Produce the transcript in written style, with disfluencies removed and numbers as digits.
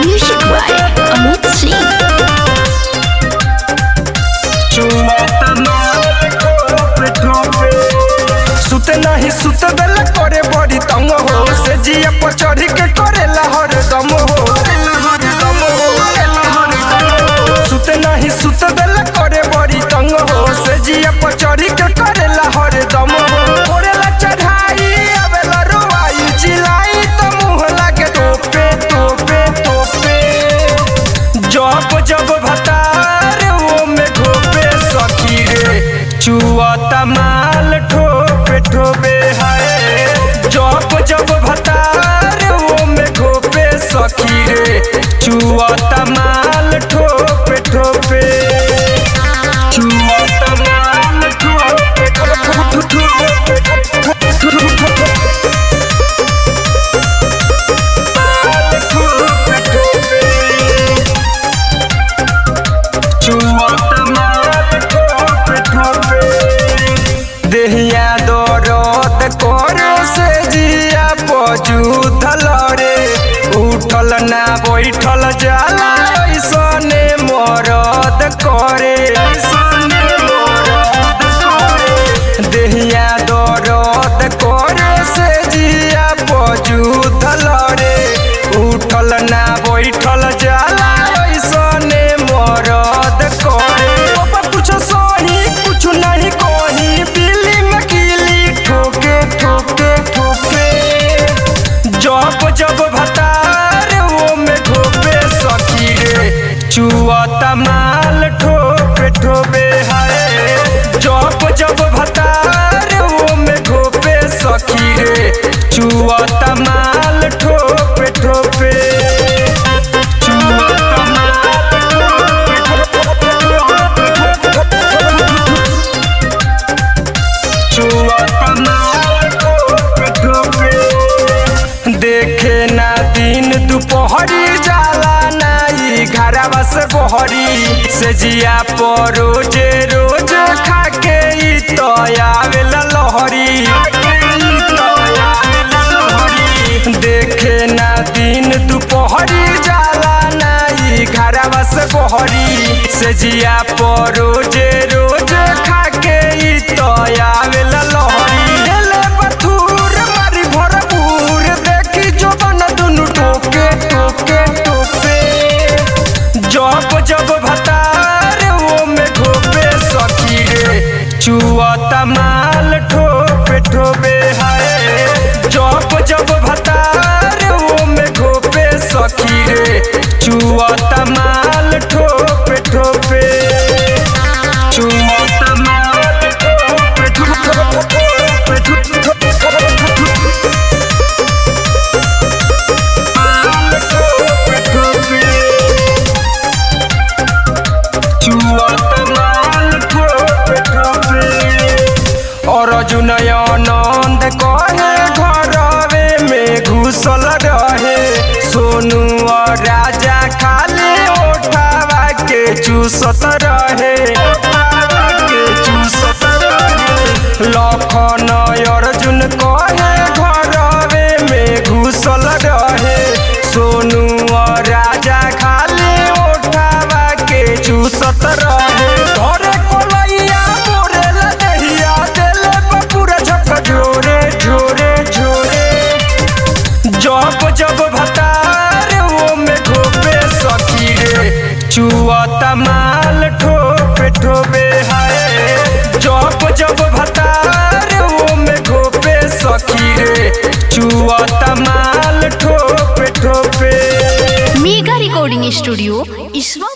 Music by Amit Singh। सुते नहीं सुत बेला करे बड़ी तंग हो से जिया पर चढ़ी के करेला हर दम हो। सुते नहीं सुत बेला करे बड़ी तंग हो से जिया पर चढ़ी के करेला हर दम हो। करेला चढ़ाई आवेला रोवाई चिल्लाई तो मुंह लागे तोपे तोपे तोपे। जब जब भतार वो में घोपे सखी रे चुआता माल ठोपे ठोपे हाय। जब जब भतार वो में घोपे सखी रे चुआता माल ठोपे ठोपे। चुआता माल ठोपे ठोपे देहिया दरद करो से जिया पजूधल रे उठल ना बैठल जाला ऐसने मरद करे। देहिया दरद करो से जिया पजूधल रे उठल ना बैठल जाला ऐसने मरद करे। कुछ सही कुछ नहीं कही बिल्ली में कीली ठोके ठोके ठोके। जब जब भतार वो में घोपे सखी रे चुआता माल ठोपे ठोपे हाय। जब जब भतार वो में घोपे सखी रे चुआता माल ठोपे ठोपे। देखे ना दिन दोपहरी जाला नाई घरवा से बहरी से जिया पर रोजे रोज खाके ई तो आवेला लहरी। देखे ना दिन दोपहरी जाला नाई घरवा से बहरी से जिया पर रोजे रोज खाके ई तो आवेला लहरी। जब जब भतार वो में घोपे सखी रे चुआता माल ठोपे ठोपे हाय। जब जब भतार वो में घोपे सखी रे चुआता माल ठोपे ठोपे। चुआता माल ठोपे ठोपे अर्जुन आनंद कहे घरवे में घुसल रहे सोनू और राजा खाली उठावा के चूसत रहे। लखन अर्जुन कहे घरवे में घुसल रहे सोनू और राजा खाली उठावा के चूसत रहे। घरे कोलैया मोरेला देहिया देले पूरा झक झोरे झोरे झोरे। जब जब भतार वो में घोपे सखी रे चुआता माल ठोपे ठोपे हाय। जब जब भतार वो में घोपे सखी रे चुआता माल ठोपे ठोपे। Mega recording studio इसवा।